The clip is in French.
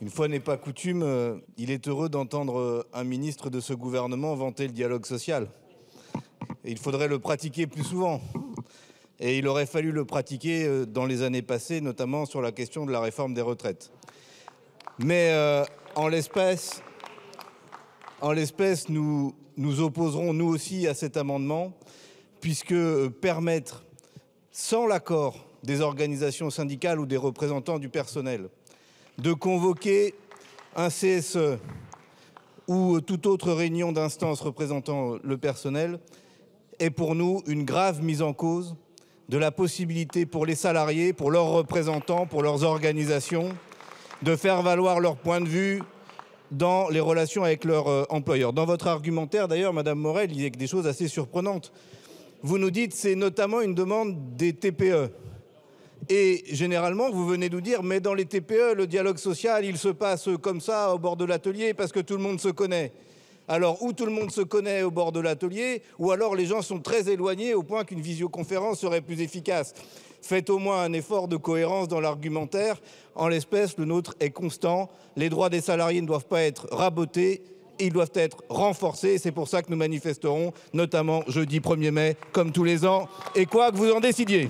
Une fois n'est pas coutume, il est heureux d'entendre un ministre de ce gouvernement vanter le dialogue social. Et il faudrait le pratiquer plus souvent. Et il aurait fallu le pratiquer dans les années passées, notamment sur la question de la réforme des retraites. Mais en l'espèce, nous nous opposerons nous aussi à cet amendement, puisque permettre, sans l'accord des organisations syndicales ou des représentants du personnel, de convoquer un CSE ou toute autre réunion d'instances représentant le personnel est pour nous une grave mise en cause de la possibilité pour les salariés, pour leurs représentants, pour leurs organisations, de faire valoir leur point de vue dans les relations avec leur employeur. Dans votre argumentaire, d'ailleurs, Madame Morel, il y a des choses assez surprenantes. Vous nous dites que c'est notamment une demande des TPE. Et généralement, vous venez nous dire, mais dans les TPE, le dialogue social, il se passe comme ça, au bord de l'atelier, parce que tout le monde se connaît. Alors, ou tout le monde se connaît au bord de l'atelier, ou alors les gens sont très éloignés au point qu'une visioconférence serait plus efficace. Faites au moins un effort de cohérence dans l'argumentaire. En l'espèce, le nôtre est constant. Les droits des salariés ne doivent pas être rabotés, ils doivent être renforcés. C'est pour ça que nous manifesterons, notamment jeudi 1er mai, comme tous les ans, et quoi que vous en décidiez.